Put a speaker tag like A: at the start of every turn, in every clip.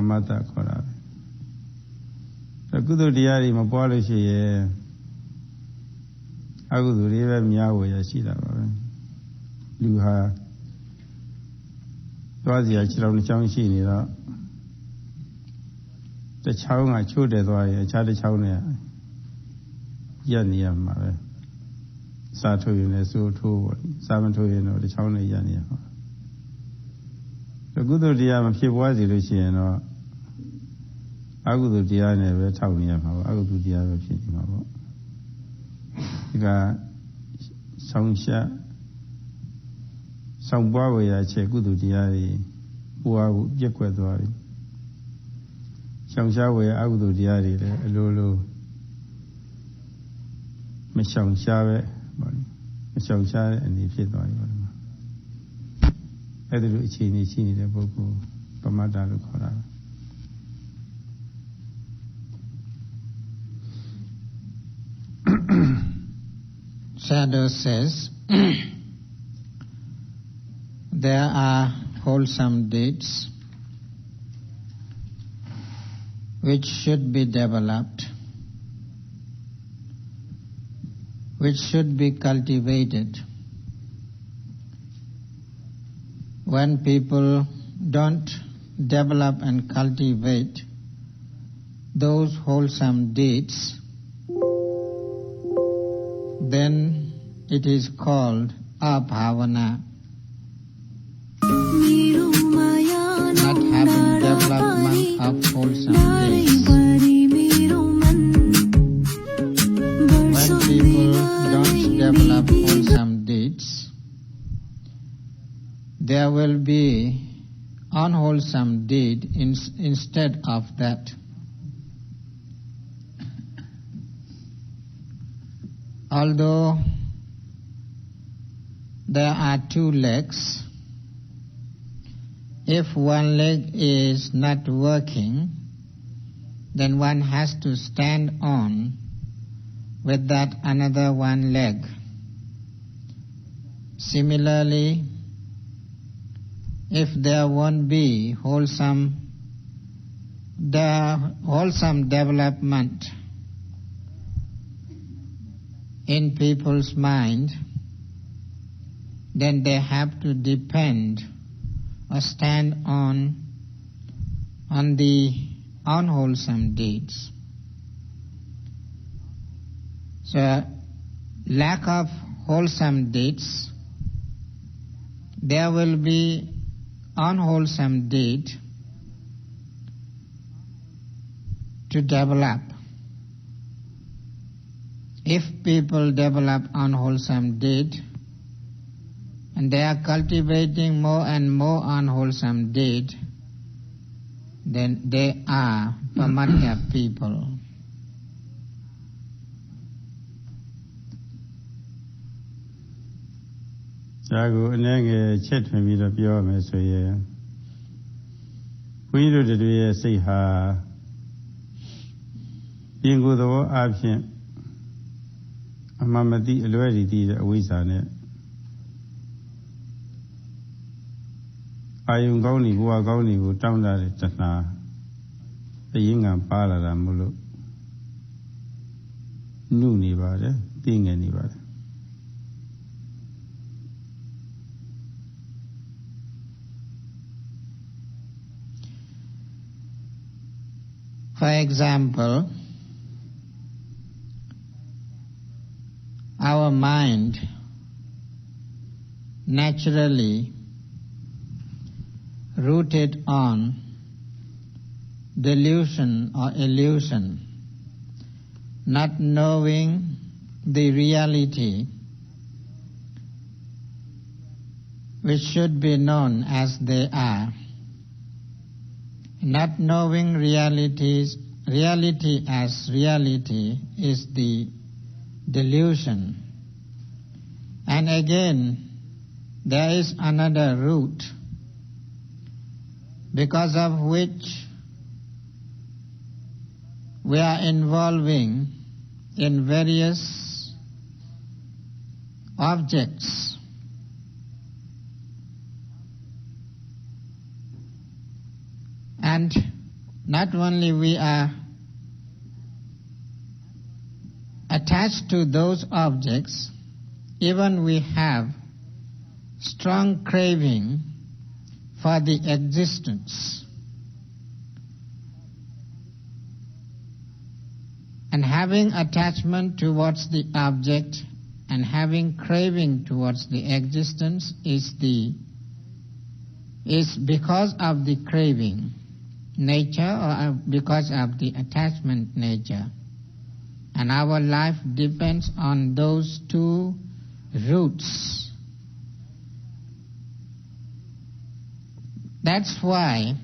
A: Pamata Kora. The good diary, my policy, I would live in Yahweh, I see that. You have the actual Chang the Chang I chewed why a child Chang Yaniam Sato in so two, 7 to the Chang Yania. The good diam, she was Luciano. I go to the other town, I go to the other people. You got some shot, some boy, I check good to the other who are Jaquadori. Some shower, I go to the other, Lulu. Michelle Shave, Michelle Shave, and the fit on you. I do chini, the book, Pamada Kora.
B: Shadow says, there are wholesome deeds which should be developed, which should be cultivated. When people don't develop and cultivate those wholesome deeds, then it is called abhavana, not having development of wholesome deeds. When people don't develop wholesome deeds, there will be unwholesome deed instead of that. Although there are 2 legs, if one leg is not working, then one has to stand on with that another one leg. Similarly, if there won't be wholesome development in people's mind, then they have to depend or stand on the unwholesome deeds. So, lack of wholesome deeds, there will be unwholesome deed to develop. If people develop unwholesome deed, and they are cultivating more and more unwholesome deed, then they are Pamatya people.
A: Jago, and then chat for me to be honest, so yeah. We do the say ha. Being good or absent. Mamadi already did a wizard. I am going who are going to down that Tana, the young and Pala and Mulu. Knew anybody, being anybody.
B: For example, our mind naturally rooted on delusion or illusion, not knowing the reality which should be known as they are. Not knowing reality as reality is the delusion. And again, there is another root because of which we are involving in various objects. And not only we are attached to those objects, even we have strong craving for the existence. And having attachment towards the object and having craving towards the existence is because of the craving nature or because of the attachment nature. And our life depends on those two roots. That's why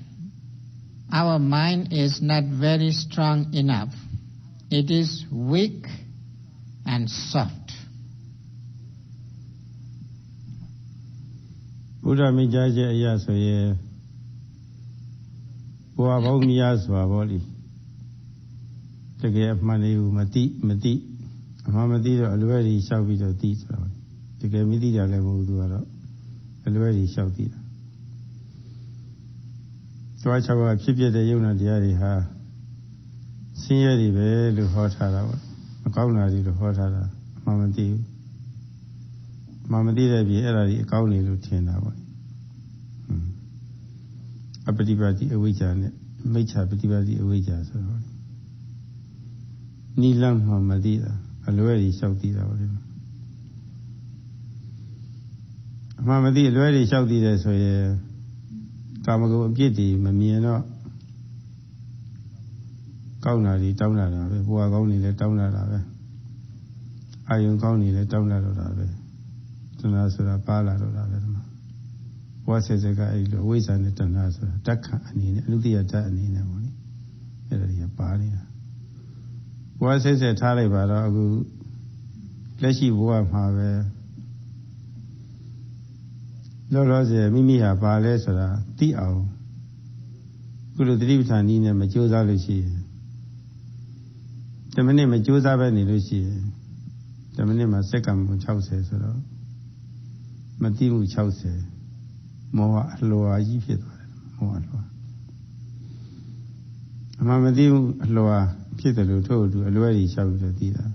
B: our mind is not very strong enough. It is weak and soft.
A: ဘုရားမိန့်ကြားချက်အရဆိုရင်ဘဝပေါင်းများစွာပေါ့လေတကယ်အမှန်လေးကိုမသိအမှန်မသိတော့အလွဲကြီးလျှောက်ပြီးတော့သိဆိုတာပေါ့တကယ်မသိတာလည်းမဟုတ်သူကတော့အလွဲကြီးလျှောက်သိတာသွားချောက်ကဖြစ်ဖြစ်တဲ့ယုံနာတရားတွေဟာဆင်းရဲတွေပဲလို့ဟောထားတာပေါ့မကောင်းတာတွေလို့ဟောထားတာအမှန်မသိဘူးအမှန်မသိတဲ့ပြည်အဲ့ဒါကြီးအကောင်းနေလို့ထင်တာပေါ့အပฏิပါတိအဝိဇ္ဇာနဲ့မိစ္ဆာပฏิပါတိအဝိဇ္ဇာဆိုတော့နိလမ်းမှမသိတာအလွဲကြီးလျှောက်သိတာပေါ့လေအမှန်မသိအလွဲကြီးလျှောက်သိတယ်ဆိုရင်ကာမဂုဏ်အပြစ်တွေမမြင်တော့ကောင်းတာတွေတောင်းလာတာပဲဘဝကောင်းနေလဲတောင်းလာတာပဲအာယုံကောင်းနေလဲတောင်းလာတော့တာပဲတဏှာဆိုတာပါလာတော့တာပဲဒီမှာဘဝဆက်ဆက်ကအဲ့လိုအဝိဇ္ဇာနဲ့တဏှာဆိုတာဓာတ်ခံအနေနဲ့အနုတ္တိယဓာတ်အနေနဲ့ပေါ့လေအဲ့ဒါကြီးပါနေတာဘဝဆက်ဆက်ထားလိုက်ပါတော့အခုလက်ရှိဘဝမှာပဲလောလောဆယ်မိမိဟာပါလဲဆိုတာသိအောင်ကုလိုသတိပဋ္ဌာန်နည်းနဲ့မကြိုးစားလို့ရှိရင်10မိနစ်မကြိုးစားပဲနေလို့ရှိရင်10မိနစ်မှာစက္ကန့်60ဆိုတော့မသိမှု60မောဟအလွာကြီးဖြစ်သွားတယ်မောဟအလွာအမှန်မသိမှုအလွာဖြစ်တယ်လို့ထို့အတူအလွဲကြီးရှောက်ပြီးတော့သိတာ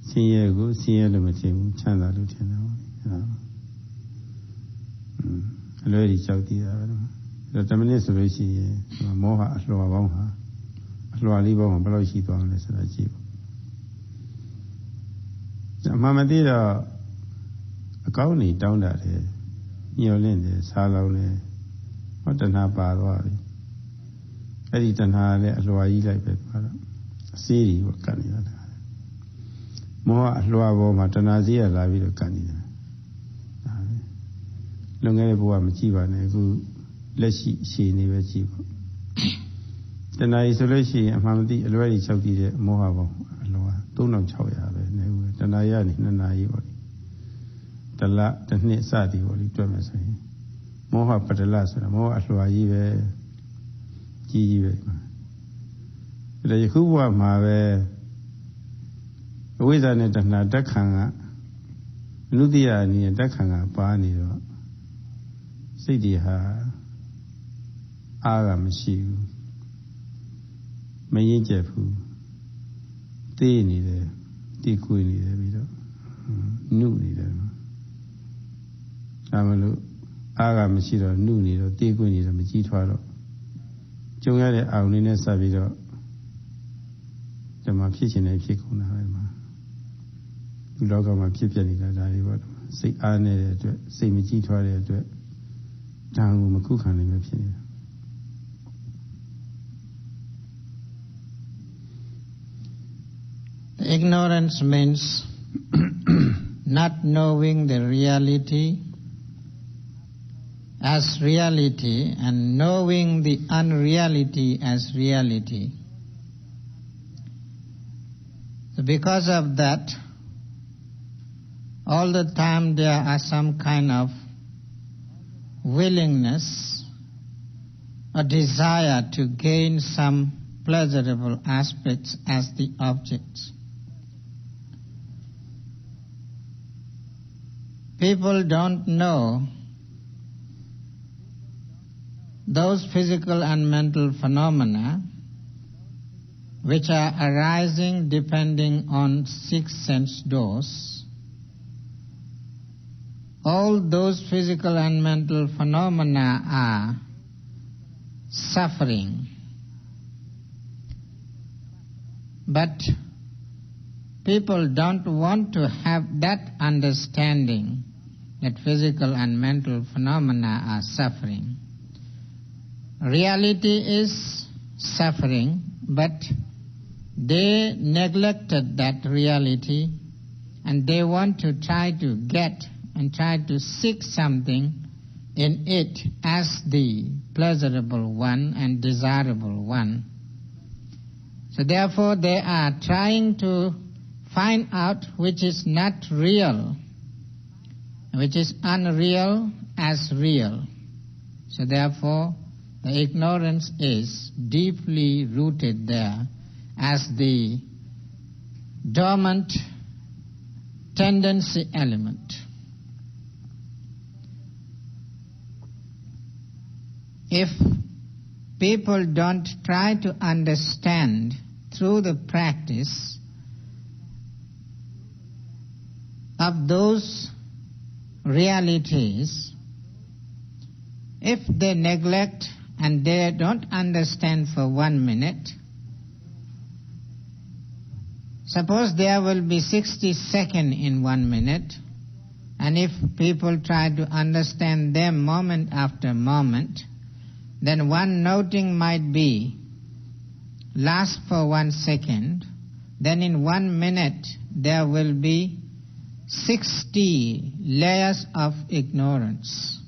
A: ဆင်းရဲကိုဆင်းရဲလို့မထင်ဘူးချမ်းသာလို့ထင်တာပေါ့အဲ့ဒါအလွဲကြီးရှောက်သိတာပဲဒါ10မိနစ်ဆိုလို့ရှိရင်မောဟအလွာပေါင်းဟာအလွာလေးပေါင်းဘယ်လောက်ရှိသွားမလဲဆိုတာကြည့်ပေါ့အမှန်မသိတော့အကောင်းနေတောင်းတာတယ်ညှော်လင့်တယ်စားလောင်းတယ်ဟောတဏှာပါသွားပြီအဲ့ဒီတဏှာလည်းအလွာကြီးလိုက်ပဲသွားတော့အစေးကြီးကကပ်နေရတာမောဟအလွာပေါ်မှာတဏှာစေးရလာပြီးတော့ကပ်နေတာဒါပဲလွန်ခဲ့တဲ့ဘဝမကြည့်ပါနဲ့အခုလက်ရှိရှည်နေပဲကြည့်ပေါ့တဏှာကြီးဆိုလို့ရှိရင်အမှန်မသိအလွဲကြီး၆တည်တဲ့မောဟပေါင်းအလွာ3600ပဲနေဦးတဏှာရနေ2နာရီပေါ့တလတစ်နှစ်စသည်ပေါ့လေတွက်မယ်ဆိုရင်မောဟပတလဆိုတာမောဟအလွာကြီးပဲကြီးပဲဒါယခုဘဝမှာပဲအဝိဇ္ဇာနဲ့တဏှာဓာတ်ခံကအနုတ္တိယအနေနဲ့ဓာတ်ခံကပါနေတော့စိတ်တွေဟာအားကမရှိဘူးမရင်ကျက်ဘူးတေးနေတယ်တီးခွေနေတယ်ပြီးတော့နုနေတယ်ဒါမလို့အားကမရှိတော့နုနေတော့တေးခွေနေတော့မကြီးထွားတော့ကြုံရတဲ့အာရုံလေးနဲ့ဆက်ပြီးတော့ဒီမှာဖြစ်ချင်တယ်ဖြစ်ကုန်တာပဲမှာဒီလောကမှာဖြစ်ပြနေတာဒါတွေပေါ့စိတ်အားနေတဲ့အတွက်စိတ်မကြီးထွားတဲ့အတွက်ဒါကိုမခုခံနိုင်မှဖြစ်နေတာ
B: Ignorance means not knowing the reality as reality and knowing the unreality as reality. So because of that, all the time there are some kind of willingness or desire to gain some pleasurable aspects as the objects. People don't know those physical and mental phenomena which are arising depending on 6 sense doors, all those physical and mental phenomena are suffering. But people don't want to have that understanding that physical and mental phenomena are suffering. Reality is suffering, but they neglected that reality and they want to try to get and try to seek something in it as the pleasurable one and desirable one. So therefore they are trying to find out which is not real, which is unreal as real. So therefore the ignorance is deeply rooted there as the dormant tendency element. If people don't try to understand through the practice of those realities, if they neglect and they don't understand for 1 minute, suppose there will be 60 seconds in 1 minute, and if people try to understand them moment after moment, then one noting might be last for 1 second, then in 1 minute there will be 60 layers of ignorance.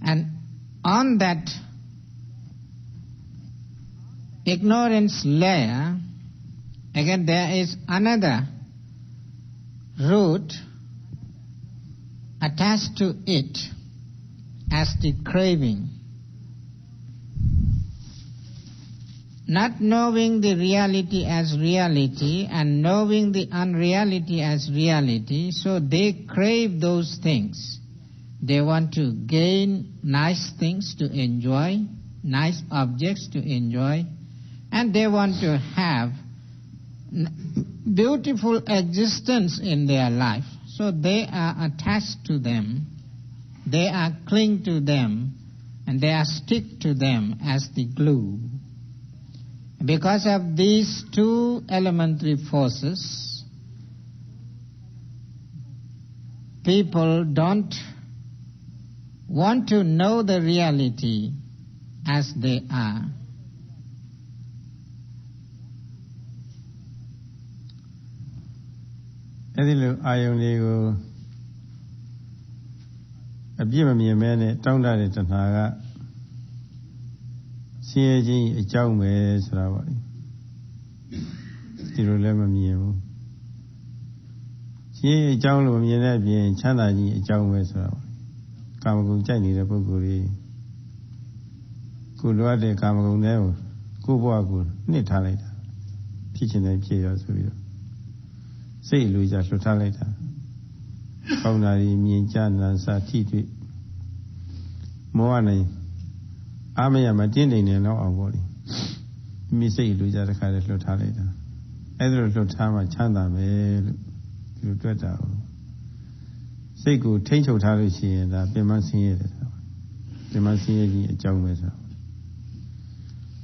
B: And on that ignorance layer, again there is another root attached to it as the craving. Not knowing the reality as reality and knowing the unreality as reality, so they crave those things. They want to gain nice things to enjoy, nice objects to enjoy, and they want to have beautiful existence in their life. So they are attached to them, they are cling to them, and they are stick to them as the glue. Because of these two elementary forces, people don't want to know the reality as they are.
A: Edilu ayonlego abiyama miyamene taunda de tanaga siyeji ajaung be sora ba li. Di lo le ma miye bu. Siye ajaung lo miye ne apyin chanda ji ajaung be sora ba. Kamagung jai ni de puggol ri ko lo de kamagung ne ko bwa ko nit tha lai ta. Phit chin de phit yo so bi. စိတ်လိုကြလွတ်ထားလိုက်တာကောင်းတာကြီးမြင်ကြနာစာထိတွေ့မောဟနိုင်အာမရမတင်းနေနေတော့အောင်ပေါ့လေမိစိတ်လိုကြတဲ့ခါလေးလွတ်ထားလိုက်တာအဲ့ဒါလွတ်ထားမှချမ်းသာမယ်လို့ဒီလိုတွေ့တာစိတ်ကိုထိမ့်ချုပ်ထားလို့ရှိရင်ဒါပြင်မဆင်းရဲတယ်ဆိုပြင်မဆင်းရဲကြီးအကြောင်းပဲဆို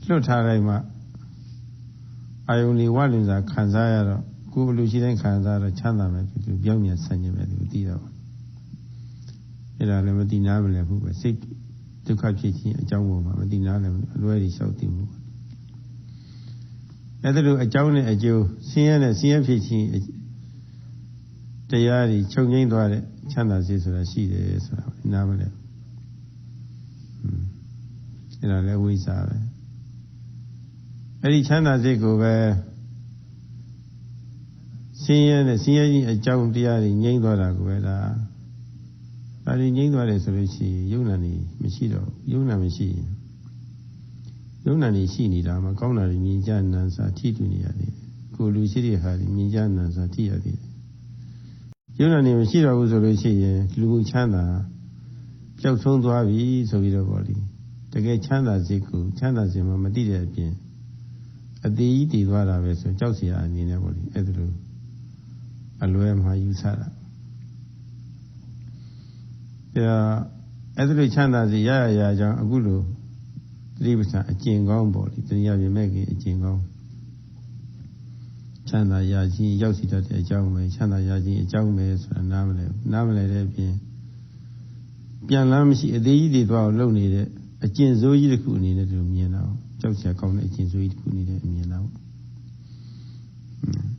A: လွတ်ထားလိုက်မှအာယုန်ဒီဝလွန်စာခံစားရတော့ကိုယ်လူရှိတဲ့ခံစားတော့ချမ်းသာမယ်သူပြောင်းပြန်ဆင်ခြင်မယ်သူသိတော့အဲ့ဒါလည်းမသိနာမလဲဘူးပဲစိတ်ဒုက္ခဖြစ်ခြင်းအကြောင်းပေါ်မှာမသိနာလည်းအလွဲကြီးလျှောက်သိမှုအဲ့ဒါလိုအကြောင်းနဲ့အကျိုးဆင်းရဲနဲ့ဆင်းရဲဖြစ်ခြင်းတရားတွေချုပ်ငိမ့်သွားတဲ့ချမ်းသာစေဆိုတာရှိတယ်ဆိုတာနားမလဲအဲ့ဒါလည်းဝိဇ္ဇာပဲအဲ့ဒီချမ်းသာစေကိုပဲဆင်းရဲနဲ့ဆင်းရဲကြီးအကြောင်းတရားတွေငြိမ့်သွားတာကိုပဲဒါဒီငြိမ့်သွားတယ်ဆိုလို့ရှိရင်ယုံနာနေမရှိတော့ယုံနာမရှိရင်ယုံနာနေရှိနေတာမှာကောင်းတာတွေမြင်ကြနာစာထိတူနေရတယ်ကိုလူရှိတဲ့ဟာတွေမြင်ကြနာစာထိရတယ် ယုံနာနေမရှိတော့ဘူးဆိုလို့ရှိရင်လူမှုချမ်းသာပျောက်ဆုံးသွားပြီဆိုပြီးတော့ပေါ့လေတကယ်ချမ်းသာစိတ်ကိုချမ်းသာခြင်းမသိတဲ့အပြင်အသေးကြီးတည်သွားတာပဲဆိုကြောက်เสียအနေနဲ့ပေါ့လေအဲ့ဒါလိုအလွဲမှာယူဆတာအဲ့ဒါလိုချမ်းသာစီရကြောင်းအခုလိုသတိပဋ္ဌာန်အကျင့်ကောင်းပေါ့လေတရားပြမဲ့ခင်အကျင့်ကောင်းချမ်းသာရခြင်းရောက်စီတတ်တဲ့အကြောင်းပဲချမ်းသာရခြင်းအကြောင်းပဲဆိုတာနားမလဲတဲ့အပြင်ပြန်လမ်းမရှိအသေးကြီးတွေသွားအောင်လုပ်နေတဲ့အကျင့်ဆိုးကြီးတစ်ခုအနေနဲ့တူမြင်တော့ကြောက်စရာကောင်းတဲ့အကျင့်ဆိုးကြီးတစ်ခုအနေနဲ့မြင်တော့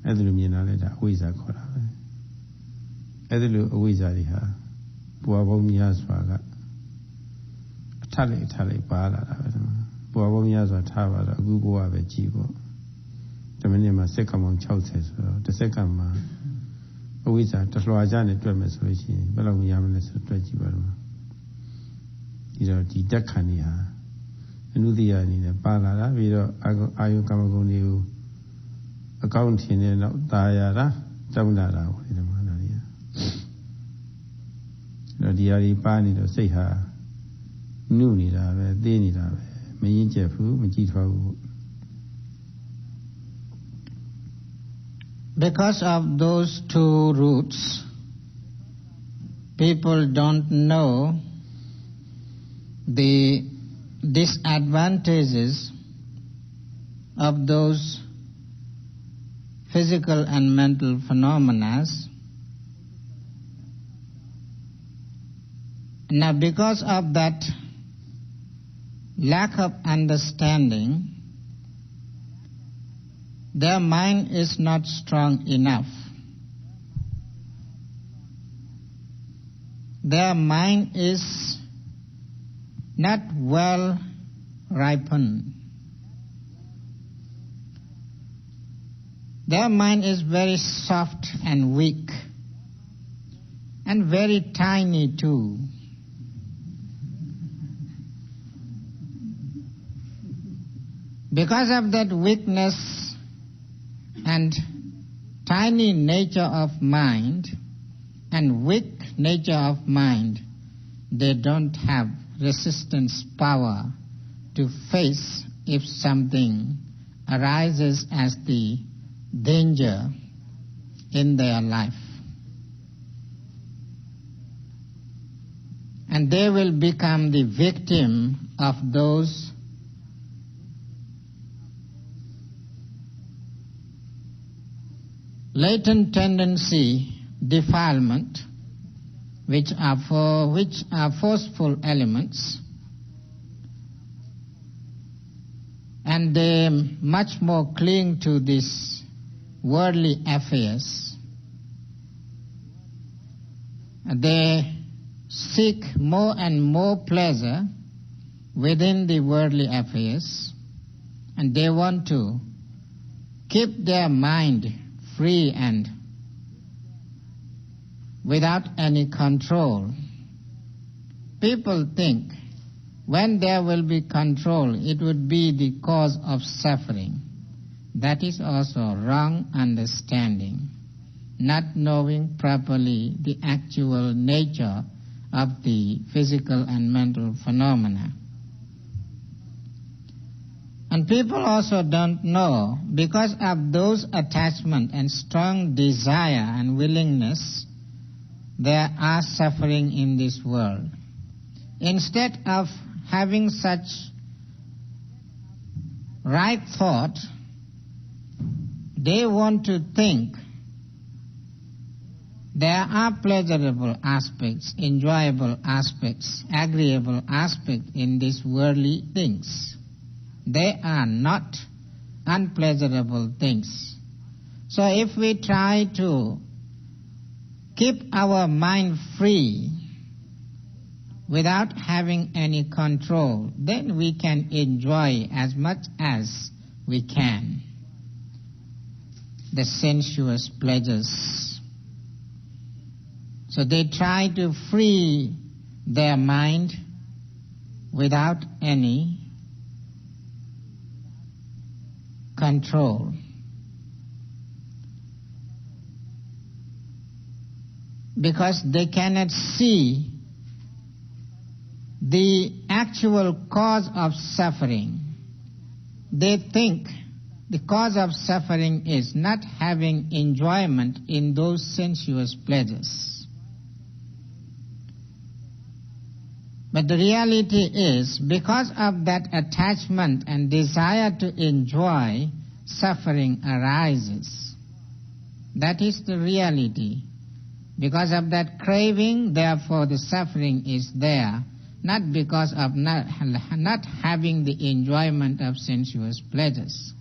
A: အဲ့ဒါလိုမြင်တာလဲဒါအဝိဇ္ဇာခေါ်တာပဲအဲ့ဒါလိုအဝိဇ္ဇာတွေဟာဘဝပေါင်းများစွာကအထက်လိုက်ပါလာတာပဲဒီမှာဘဝပေါင်းများစွာထားပါတော့အခုဘဝပဲကြည်ပေါ့ဒီမိနစ်မှာစက္ကန့်ပေါင်း60ဆိုတော့တစ်စက္ကန့်မှာအဝိဇ္ဇာတလွှာကြနဲ့တွက်မယ်ဆိုလို့ရှိရင်ဘယ်လောက်များမလဲဆိုတွက်ကြည့်ပါတော့ဒီတော့ဒီတက်ခဏီဟာအနုတ္တိယအနေနဲ့ပါလာတာပြီးတော့အာယုကမ္မဂုဏ်တွေကိုအကောင့်ထင်တဲ့နောက်ตาရတာကြောက်လာတာပေါ့ဒီမှာနာရီတော့ဒီဟာဒီပါနေတော့စိတ်ဟာနုနေတာပဲသေးနေတာပဲမရင်ကျက်ဘူးမကြည့်ထွားဘူး
B: Because of those two roots, people don't know the disadvantages of those physical and mental phenomena. Now, because of that lack of understanding, their mind is not strong enough. Their mind is not well ripened. Their mind is very soft and weak and very tiny too. Because of that weakness and tiny nature of mind and weak nature of mind, they don't have resistance power to face if something arises as the danger in their life. And they will become the victim of those latent tendency defilement which are forceful elements, and they much more cling to these worldly affairs. They seek more and more pleasure within the worldly affairs, and they want to keep their mind free and without any control. People think when there will be control, it would be the cause of suffering. That is also wrong understanding, not knowing properly the actual nature of the physical and mental phenomena. And people also don't know, because of those attachment and strong desire and willingness, there are suffering in this world. Instead of having such right thought, they want to think there are pleasurable aspects, enjoyable aspects, agreeable aspects in these worldly things. They are not unpleasurable things. So if we try to keep our mind free without having any control, then we can enjoy as much as we can the sensuous pleasures. So they try to free their mind without any control. because they cannot see the actual cause of suffering. They think the cause of suffering is not having enjoyment in those sensuous pleasures. But the reality is, because of that attachment and desire to enjoy, suffering arises. That is the reality. Because of that craving, therefore the suffering is there, not because of not having the enjoyment of sensuous pleasures.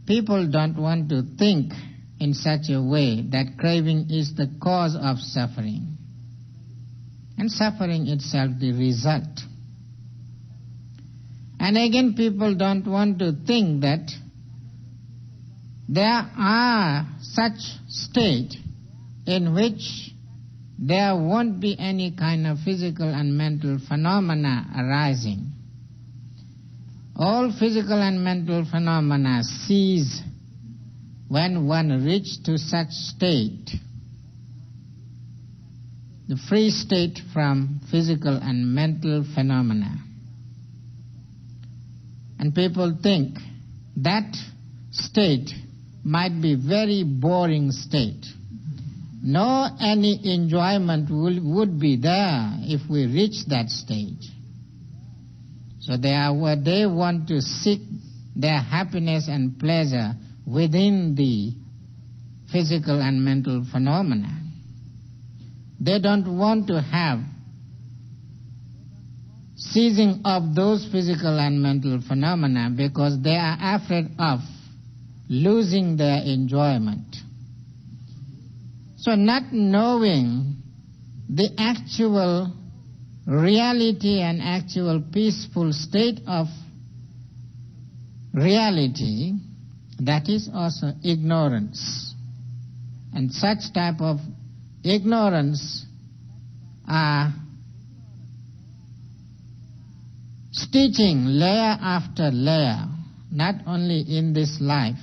B: People don't want to think in such a way that craving is the cause of suffering, and suffering itself the result. And again, people don't want to think that there are such state in which there won't be any kind of physical and mental phenomena arising. All physical and mental phenomena cease when one reaches to such state, the free state from physical and mental phenomena. And people think that state might be very boring state. No any enjoyment would be there if we reach that stage. So they want to seek their happiness and pleasure within the physical and mental phenomena. They don't want to have ceasing of those physical and mental phenomena because they are afraid of losing their enjoyment. So not knowing the actual reality and actual peaceful state of reality, that is also ignorance. And such type of ignorance are stitching layer after layer, not only in this life,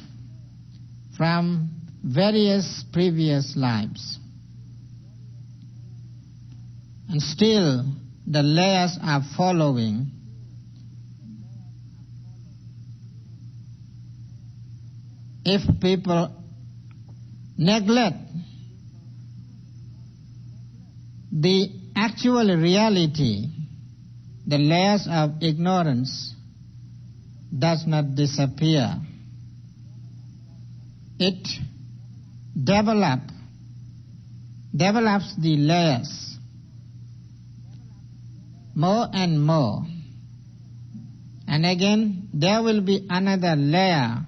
B: from various previous lives. And still the layers are following. If people neglect the actual reality, the layers of ignorance does not disappear. It develops the layers more and more. And again, there will be another layer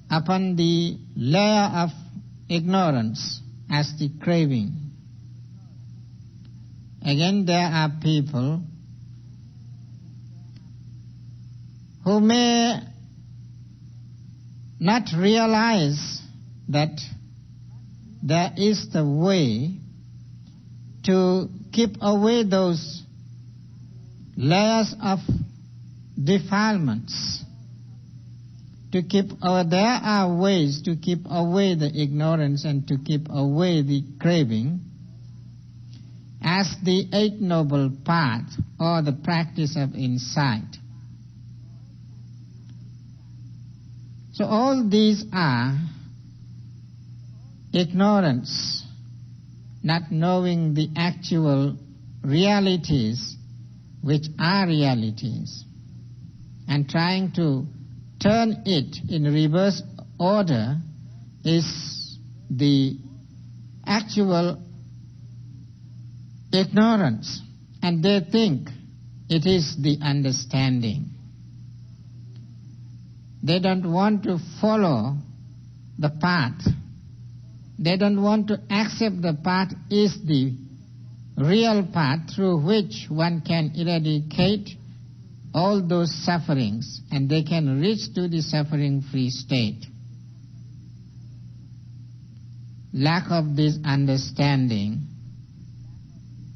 B: upon the layer of ignorance as the craving. Again, there are people who may not realize that there is the way to keep away those layers of defilements. There are ways to keep away the ignorance and to keep away the craving, as the Eight Noble Paths or the practice of insight. So all these are ignorance, not knowing the actual realities which are realities, and trying to turn it in reverse order is the actual ignorance, and they think it is the understanding. They don't want to follow the path. They don't want to accept the path is the real path through which one can eradicate all those sufferings and they can reach to the suffering-free state. Lack of this understanding,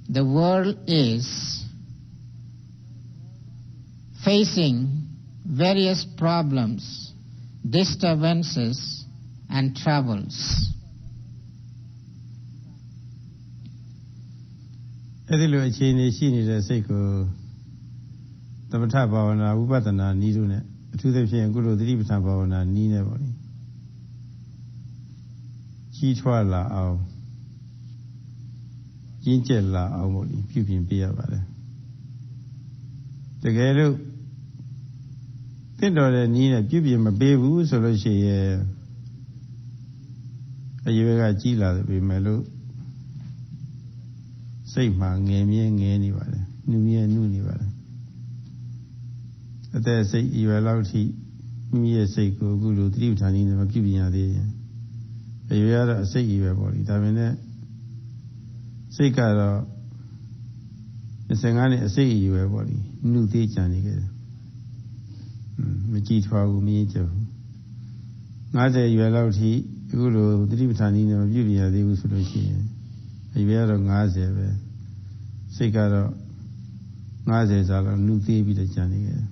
B: the world is facing various problems, disturbances, and troubles.
A: အဲ့ဒီလိုအခြေအနေရှိနေတဲ့စိတ်ကိုသမထဘာဝနာဝိပဿနာနည်းတို့နဲ့အထူးသဖြင့်အခုလိုသတိပဋ္ဌာန်ဘာဝနာနည်းနဲ့ပေါ့လေကြီးထွားလာအောင်ရင့်ကျက်လာအောင်ပေါ့လေပြုပြင်ပေးရပါတယ်တကယ်လို့တင့်တော်တဲ့နည်းနဲ့ပြုပြင်မပေးဘူးဆိုလို့ရှိရင်အရွယ်ကကြီးလာတယ်ပြီမဲ့လို့စိတ်မှငယ်မြဲငယ်နေပါတယ်နှူမြဲနှူနေပါတယ်အသက်စိတ်အရွယ်လောက်ထိမိမိရဲ့စိတ်ကိုအခုလိုသတိပဋ္ဌာန်နည်းနဲ့မပြုပြင်ရသေးရင်အရွယ်ကတော့အစိတ်အရွယ်ပေါ့လေဒါပေမဲ့စိတ်ကတော့25နှစ်အစိတ်အရွယ်ပေါ့လေနှုသေးကြံနေခဲ့တယ်မကြည်ထွားဘူးမင်းကျဘူး50ရွယ်လောက်ထိအခုလိုသတိပဋ္ဌာန်နည်းနဲ့မပြုပြင်ရသေးဘူးဆိုလို့ရှိရင်အရွယ်ကတော့50ပဲစိတ်ကတော့50စာလောက်နှုသေးပြီးတော့ကြံနေခဲ့တယ်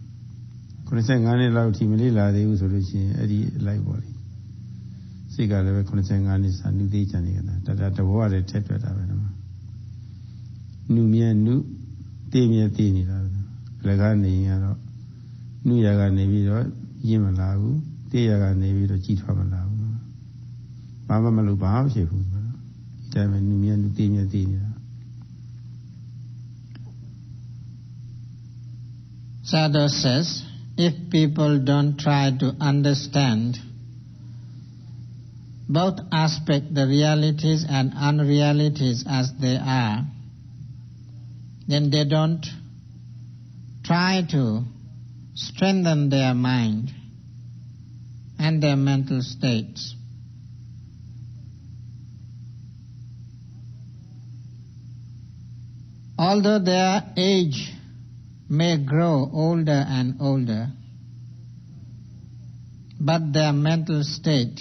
A: 85နှစ်လောက်ထိမလေးလာသေးဘူးဆိုလို့ရှိရင်အဲ့ဒီလိုက်ပေါ့လေစိတ်ကလည်းပဲ85နှစ်စာနှုသေးကြံနေကြတာတဘောရတယ်ထက်တွက်တာပဲနော်နှုမြဲနှုသေးမြဲသေးနေတာပဲလည်းကနေရင်ကတော့နှုရကနေပြီးတော့ရင်းမလာဘူးသေးရကနေပြီးတော့ကြည်ထွားမလာဘူးဘာမှမလုပ်ဘာမှဖြစ်ဘူးဒီတိုင်းပဲနှုမြဲနှုသေးမြဲသေးနေတာ
B: Sadhu says, if people don't try to understand both aspects, the realities and unrealities as they are, then they don't try to strengthen their mind and their mental states. Although their age may grow older and older, but their mental state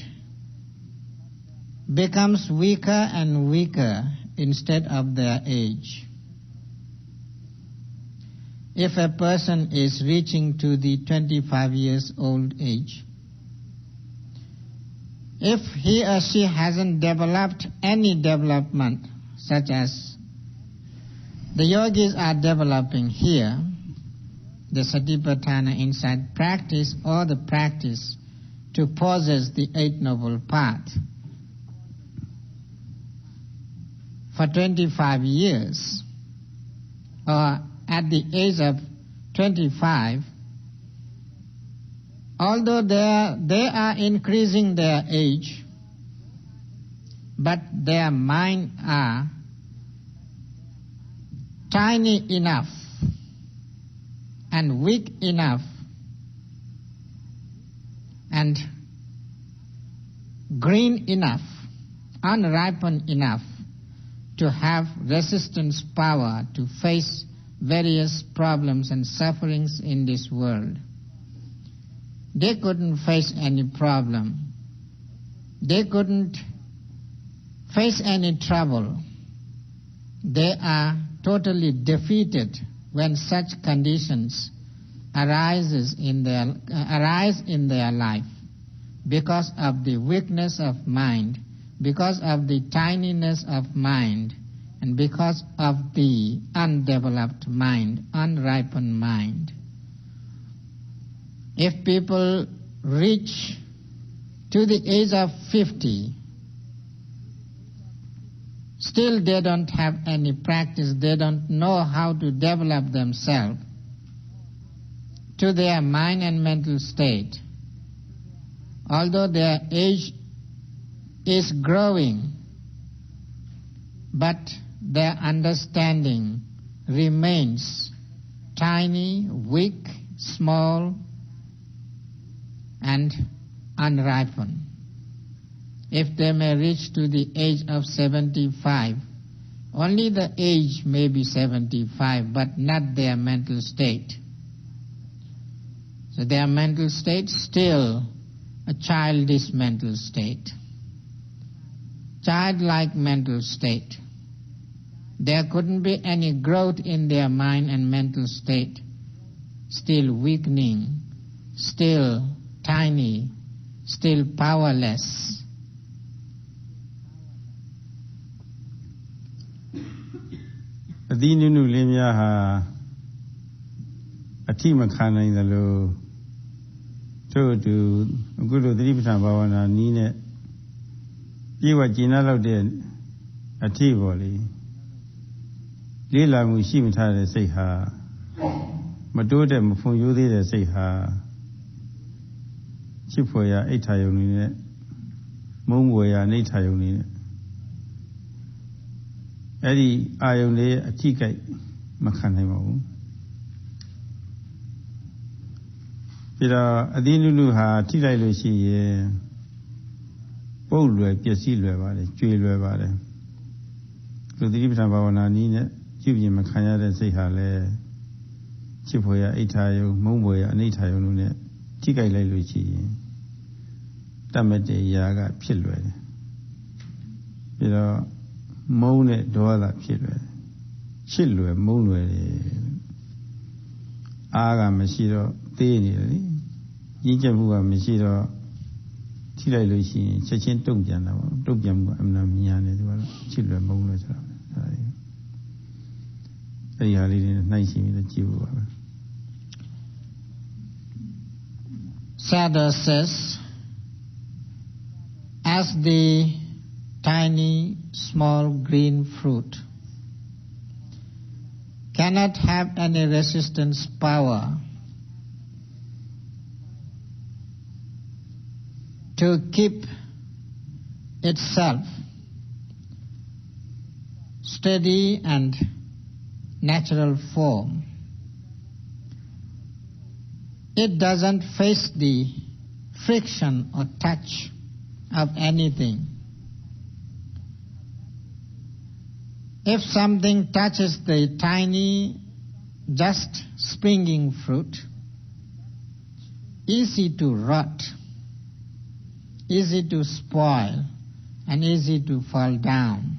B: becomes weaker and weaker instead of their age. If a person is reaching to the 25 years old age, if he or she hasn't developed any development, such as the yogis are developing here, the Satipatthana insight practice or the practice to possess the Eight Noble Path, for 25 years, or at the age of 25, although they are increasing their age, but their mind are tiny enough and weak enough and green enough, unripened enough to have resistance power to face various problems and sufferings in this world. They couldn't face any problem. They couldn't face any trouble. They are totally defeated when such conditions arise in their life because of the weakness of mind, because of the tininess of mind, and because of the undeveloped mind, unripened mind. If people reach to the age of 50, still they don't have any practice, they don't know how to develop themselves to their mind and mental state. Although their age is growing, but their understanding remains tiny, weak, small, and unripened. If they may reach to the age of 75, only the age may be 75, but not their mental state. So their mental state still a childish mental state, childlike mental state. There couldn't be any growth in their mind and mental state, still weakening, still tiny, still powerless,
A: အသီးနုနုလေးများဟာအထိမခံနိုင်သလိုထို့သူအခုလိုသတိပဋ္ဌာန်ဘာဝနာနည်းနဲ့ပြေဝကျင့်လောက်တဲ့အထိပေါ်လေလေးလာမှုရှိမထားတဲ့စိတ်ဟာမတိုးတဲ့မဖွံ့ဖြိုးသေးတဲ့စိတ်ဟာချစ်ဖွယ်ရာအိဋ္ဌာယုံနေနဲ့မုန်းဖွယ်ရာအိဋ္ဌာယုံနေနဲ့အဲ့ဒီအာယုံလေးအထိကိမခံနိုင်ပါဘူးပြီးတော့အသီးနုနုဟာထိလိုက်လို့ရှိရင်ပုတ်လွယ်ပျက်စီးလွယ်ပါတယ်ကျွေလွယ်ပါတယ်လူသတိပဋ္ဌာန်ဘာဝနာနည်းနဲ့ပြုပြင်မခံရတဲ့စိတ်ဟာလည်းချစ်ဖွယ်ရာအိဋ္ဌာယုံမုန်းဖွယ်ရာအနိဋ္ဌာယုံတို့နဲ့ထိကြိုက်လိုက်လို့ရှိရင်တတ်မဲ့တဲ့ຢာကဖြစ်လွယ်တယ်ပြီးတော့မုန်းတဲ့ဒေါသဖြစ်လွယ်ချစ်လွယ်မုန်းလွယ်တယ်အားကမရှိတော့သေးနေတယ်လေရင်းချက်မှုကမရှိတော့ထိလိုက်လို့ရှိရင်ချက်ချင်းတုံ့ပြန်တာပေါ့တုံ့ပြန်မှုကအမှန်မြန်တယ်သူကတော့ချစ်လွယ်မုန်းလွယ်ဆိုတာအဲ့ဒီဟာလေးတွေနှိုက်ရှင်ပြီးတော့ကြည့်ဖို့ပါပဲ
B: Sada says, as the tiny small green fruit cannot have any resistance power to keep itself steady and natural form, it doesn't face the friction or touch of anything. If something touches the tiny, just springing fruit, easy to rot, easy to spoil, and easy to fall down.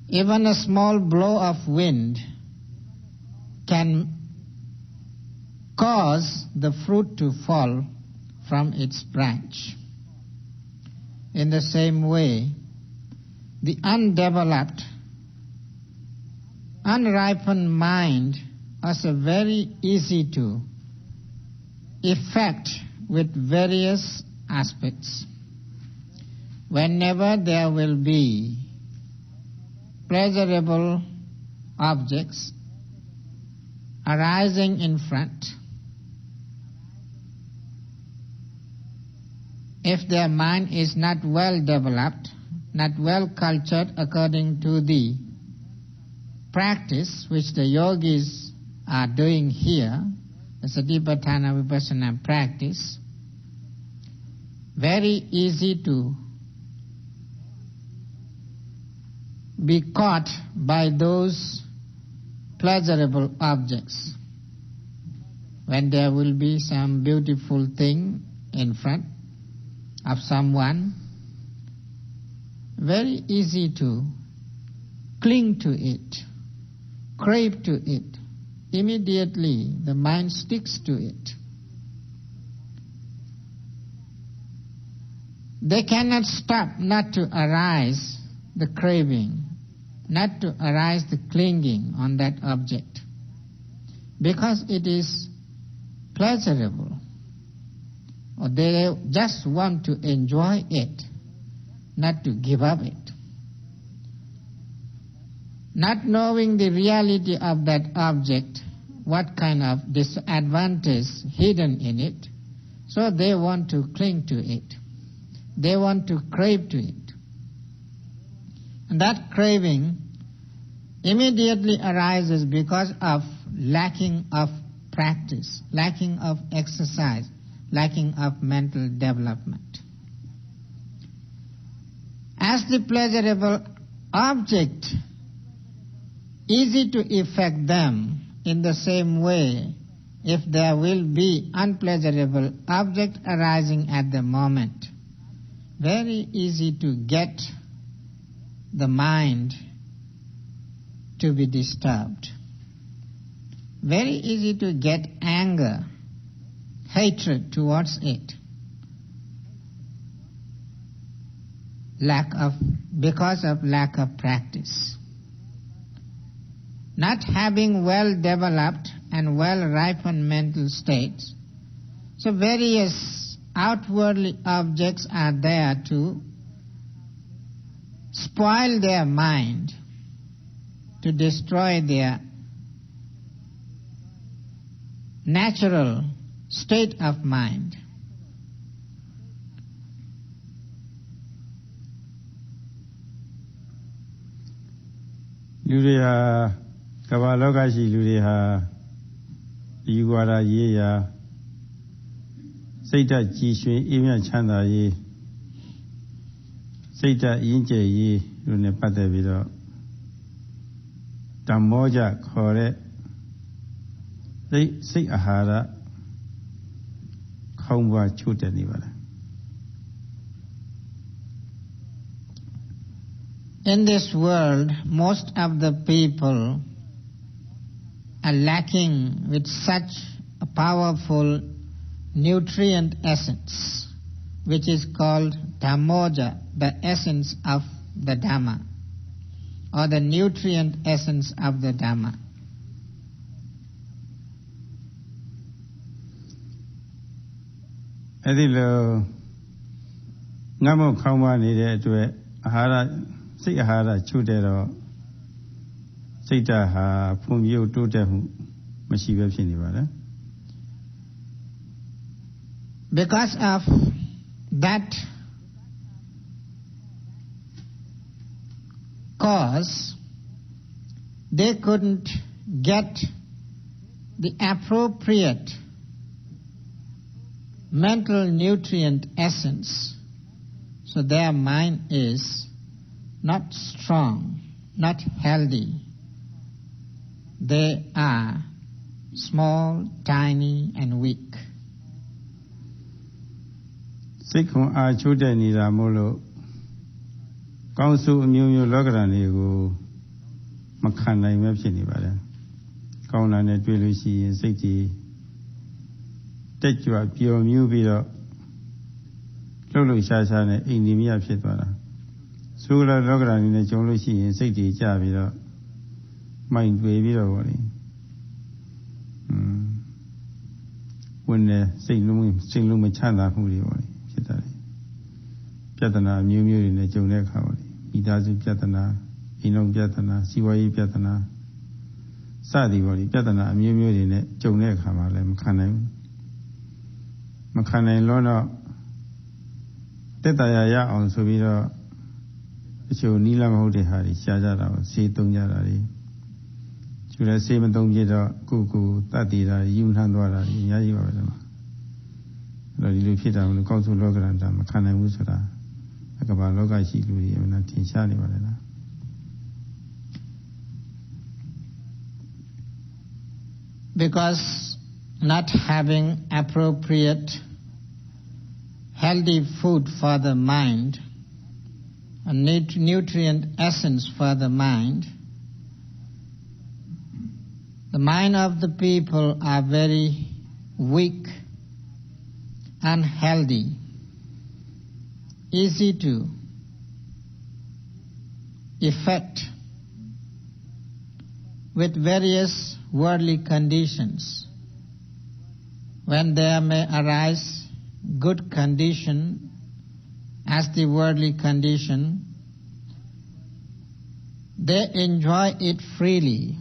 B: Even a small blow of wind can cause the fruit to fall from its branch. In the same way, the undeveloped, unripened mind is very easy to affect with various aspects. Whenever there will be pleasurable objects arising in front, if their mind is not well developed, not well cultured according to the practice which the yogis are doing here, the Satipatthana Vipassana practice, very easy to be caught by those pleasurable objects. When there will be some beautiful thing in front of someone, very easy to cling to it, crave to it. Immediately the mind sticks to it. They cannot stop not to arise the craving, not to arise the clinging on that object, because it is pleasurable, or they just want to enjoy it, not to give up it. Not knowing the reality of that object, what kind of disadvantage hidden in it, so they want to cling to it. They want to crave to it. And that craving immediately arises because of lacking of practice, lacking of exercise, lacking of mental development. As the pleasurable object, easy to affect them, in the same way, if there will be unpleasurable object arising at the moment, very easy to get the mind to be disturbed. Very easy to get anger, hatred towards it. because of lack of practice. Not having well-developed and well-ripened mental states, so various outwardly objects are there to spoil their mind, to destroy their natural state of mind.
A: Kabalokashi Ludeha Yuara Yeya Seta Jishu Imya Chanda Ye Seta Inje Ye Lune Patavido Damoja Kore Say Ahara Kaumwa Chutanivara.
B: In this world, most of the people are lacking with such a powerful nutrient essence, which is called Dhammoja, the essence of the Dhamma, or the nutrient essence of the Dhamma.
A: Adilo Namo Kauma needed to Ahara, say Ahara Chudero. Sita ha from you to the Mashiva.
B: Because of that cause, they couldn't get the appropriate mental nutrient essence, so their mind is not strong, not healthy. They are small, tiny, and weak.
A: Sikon are children in Ramolo. Council Mu Logranigo Makana Mepsinibada. Kauna Netwilusi and City. Take you up your new video. Lolo Shasana in the Mia Pitwara. Sula Logran in the Jolusi and City Javida. Mind baby or when the Saint Lumachana who you are. Piatana, Mu in the Jonek Howley. He does it Piatana, Inong Piatana, Siwai Piatana, Sadi Wadi, Piatana, Mu in the Jonek Hamalem Canem Macana Lona Tetaya on Sovira Show Nila Hode Hari, Shajara, Setung Yarari. Should I say Madame Jeda, Kuku, Tatira, Yunhandwara, Yayiva? Lady Pita on the Council Logan, Macana Musara, Akaba Logashi, and Tinshani.
B: Because not having appropriate healthy food for the mind, a nutrient essence for the mind of the people are very weak, unhealthy, easy to affect with various worldly conditions. When there may arise good condition as the worldly condition, they enjoy it freely.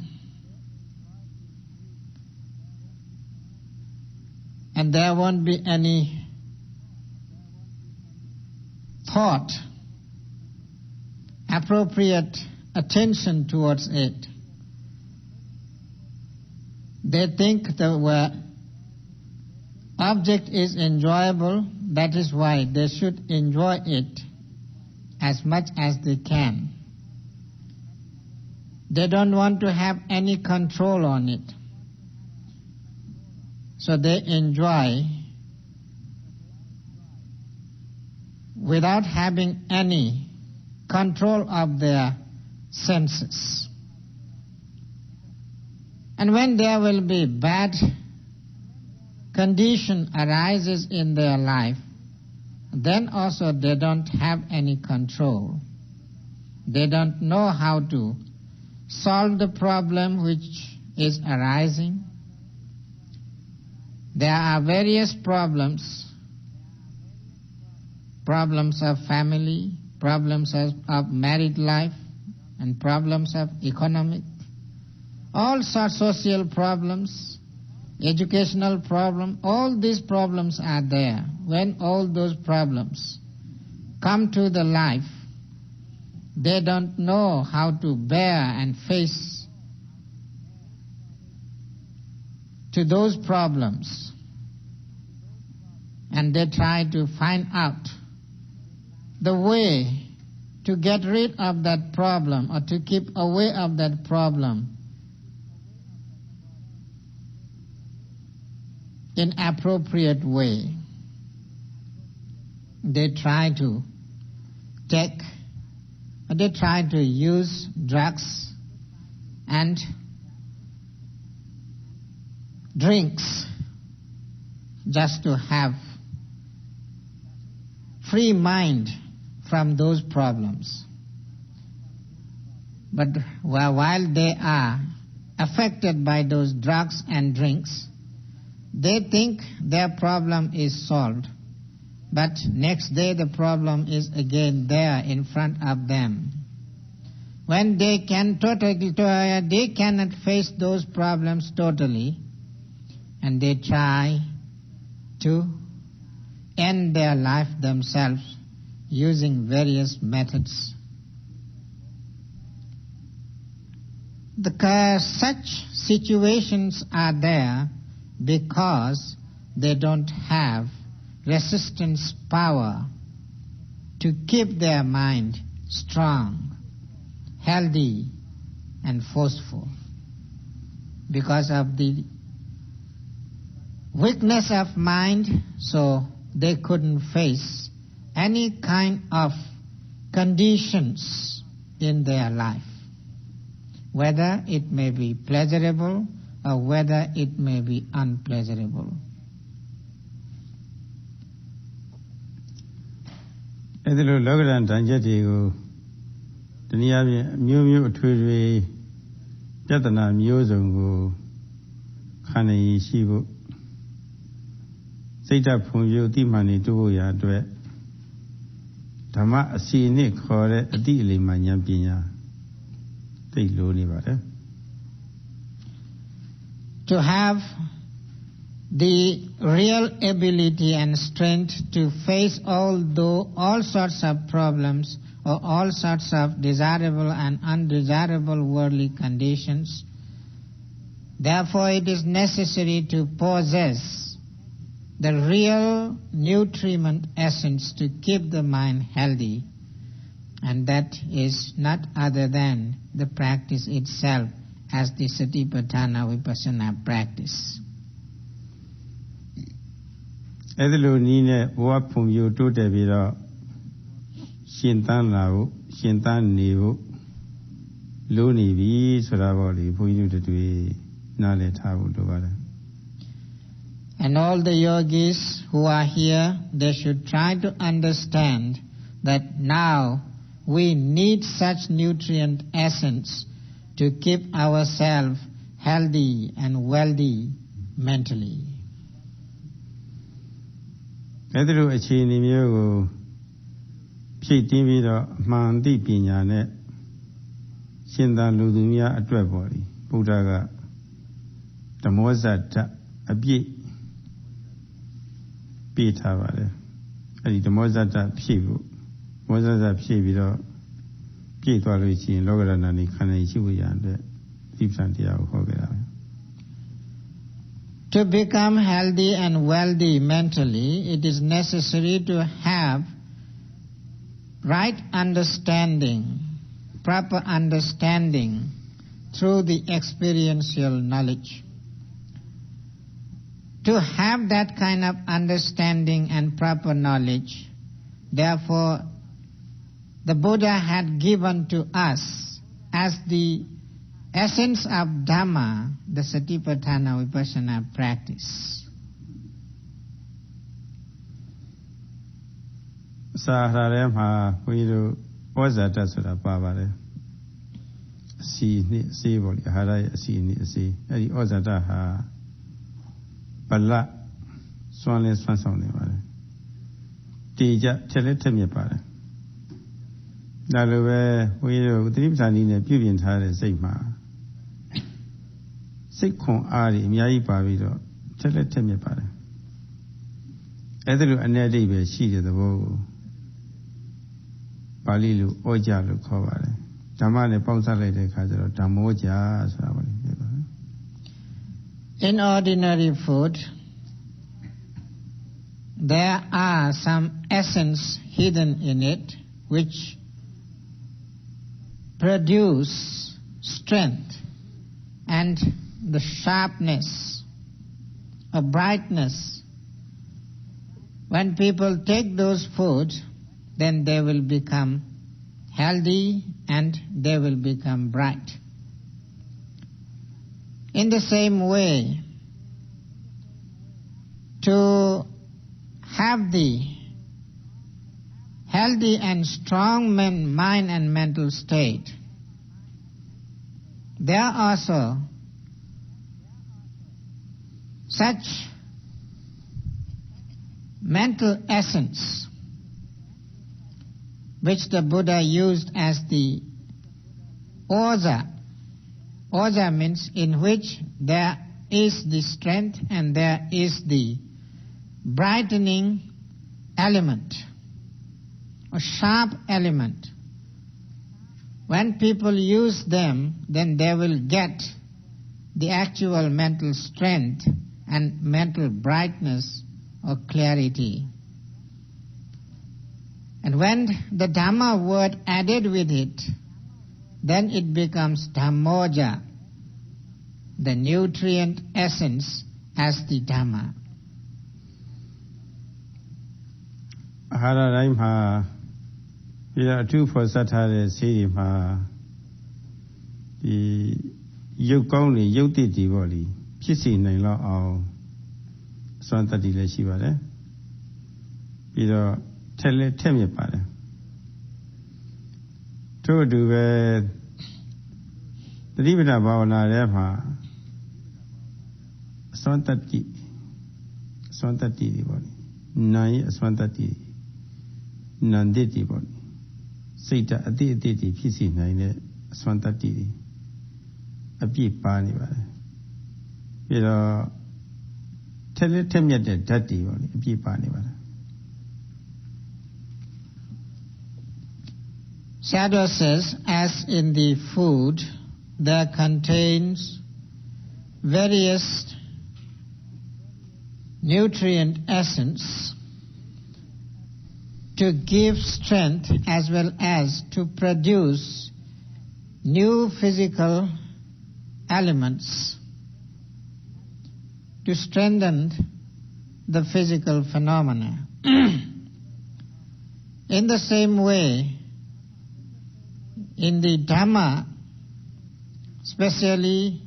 B: And there won't be any thought, appropriate attention towards it. They think the object is enjoyable, that is why they should enjoy it as much as they can. They don't want to have any control on it. So they enjoy without having any control of their senses. And when there will be bad condition arises in their life, then also they don't have any control. They don't know how to solve the problem which is arising. There are various problems of family, problems of married life, and problems of economic, all sorts of social problems, educational problem, all these problems are there. When all those problems come to the life, they don't know how to bear and face to those problems, and they try to find out the way to get rid of that problem or to keep away of that problem in appropriate way. They try to use drugs and drinks just to have free mind from those problems. But while they are affected by those drugs and drinks, they think their problem is solved. But next day the problem is again there in front of them. When they cannot face those problems totally, and they try to end their life themselves using various methods. Such situations are there because they don't have resistance power to keep their mind strong, healthy, and forceful. Because of the weakness of mind, so they couldn't face any kind of conditions in their life, whether it may be pleasurable or whether it may be unpleasurable.
A: အဲ့ဒီလိုလောကဓာတ်တန်ချက်တွေကိုတနည်းအားဖြင့်မျိုးမျိုးအထွေထွေပြဿနာမျိုးစုံကိုခံနေရှိဖို့စိတ်ဓာတ်ဖွံ့ဖြိုးသိမှန်နေတိုးဖို့ရာအတွက်ဓမ္မအစီအနှစ်ခေါ်တဲ့အတိအလိမ္မာဉာဏ်ပညာသိလိုနေပါတယ်
B: To have the real ability and strength to face all sorts of problems or all sorts of desirable and undesirable worldly conditions, therefore it is necessary to possess the real nutriment essence to keep the mind healthy, and that is not other than the practice itself as the Satipatthana Vipassana practice.
A: အဲ့ဒီလိုနည်းနဲ့ဘဝဖွံ့ဖြိုးတိုးတက်ပြီးတော့ရှင်သန်လာဖို့ရှင်သန်နေဖို့လိုနေပြီဆိုတာပေါ့လေဘုန်းကြီးတို့တွေနားလည်ထားဖို့လိုပါတယ်
B: And all the yogis who are here, they should try to understand that now we need such nutrient essence to keep ourselves healthy and wealthy mentally.
A: အဲ့ဒီလိုအခြေအနေမျိုးကိုဖြည့်တင်းပြီးတော့အမှန်သိပညာနဲ့ရှင်သာလူသူများအတွက်ပေါ့လေဘုရားကဓမ္မောဇတ်ဓာတ်အပြည့်ပေးထားပါတယ်အဲ့ဒီဓမ္မောဇတ်ဓာတ်ဖြည့်ဖို့ဓမ္မောဇတ်ဓာတ်ဖြည့်ပြီးတော့ပြည့်သွားလို့ရှိရင်လောကရဏနေခန္ဓာရှိဖို့ရတဲ့သိပ္ပံတရားကိုဟောခဲ့တာပဲ
B: To become healthy and wealthy mentally, it is necessary to have right understanding, proper understanding through the experiential knowledge. To have that kind of understanding and proper knowledge, therefore, the Buddha had given to us as the essence of Dhamma, the Satipatthana Vipassana practice.
A: စာဟာထဲမှာဘုန်းကြီးတို့ဩဇာတဆိုတာပါပါတယ်အစီနှစ်အစေးပေါ့လေအာဟာရရဲ့အစီနှစ်အစေးအဲ့ဒီဩဇာတဟာဗလစွမ်းလဲစွမ်းဆောင်နေပါတယ်တေကြထက်လက်ထက်မြက်ပါတယ်ဒါလိုပဲဘုန်းကြီးတို့သတိပဋ္ဌာန်နည်းနဲ့ပြုပြင်ထားတဲ့စိတ်မှာစိတ်ခွန်အားတွေအများကြီးပါပြီးတော့ထက်လက်ထက်မြက်ပါတယ်အဲ့ဒါလိုအ내အဓိပ္ပာယ်ရှိတဲ့သဘောကိုပါဠိလိုဩကြလို့ခေါ်ပါတယ်ဓမ္မနဲ့ပေါင်းစပ်လိုက်တဲ့အခါကျတော့ဓမ္မောကြဆိုတာပါလိမ့်မယ်
B: In ordinary food there are some essence hidden in it which produce strength and the sharpness or brightness. When people take those foods, then they will become healthy and they will become bright. In the same way, to have the healthy and strong mind and mental state, there are also such mental essence which the Buddha used as the oza. Oza means in which there is the strength and there is the brightening element, a sharp element. When people use them, then they will get the actual mental strength and mental brightness or clarity. And when the Dhamma word added with it, then it becomes Dhammoja, the nutrient essence as the Dhamma.
A: အာဟာရတိုင်းမှာပြီးတော့အထူးဖော်ဆက်ထားတဲ့ဆေးတွေမှာဒီရုပ်ကောင်းတွေရုပ်တည်တည်ပေါ့လေဖြစ်စီနိုင်လောက်အောင်အစွမ်းတတ္တိလည်းရှိပါတယ်ပြီးတော့ထက်လက်ထက်မြက်ပါတယ်ထို့အတူပဲသတိပဋ္ဌာန်ဘာဝနာထဲမှာအစွမ်းတတ္တိတွေပေါ့လေနာရဲ့အစွမ်းတတ္တိနန္တိတွေပေါ့လေစိတ်ဓာတ်အတိတွေဖြစ်စီနိုင်တဲ့အစွမ်းတတ္တိတွေအပြည့်ပါနေပါတယ်ပြီးတော့ထက်လက်ထက်မြက်တဲ့ဓာတ်တွေပေါ့လေအပြည့်ပါနေပါတယ်
B: Sayadaw says, as in the food, there contains various nutrient essence to give strength as well as to produce new physical elements to strengthen the physical phenomena. In the same way, in the Dhamma, especially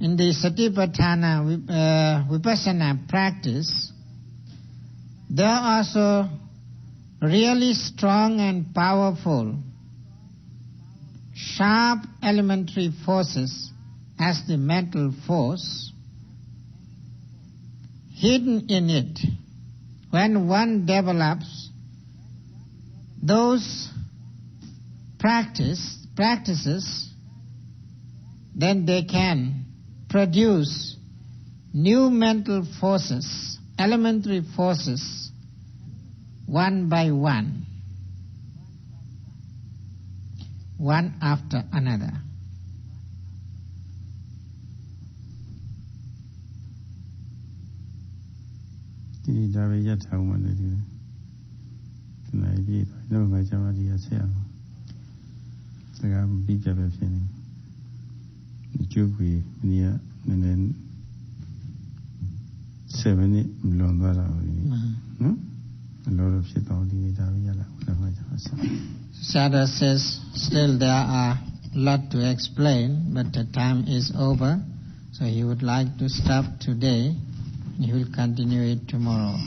B: in the Satipatthana Vipassana practice, there are also really strong and powerful, sharp elementary forces as the mental force, hidden in it. When one develops those practices, then they can produce new mental forces, elementary forces, one by one after another. Sayadaw says, still there are a lot to explain, but the time is over, so he would like to stop today. He will continue it tomorrow.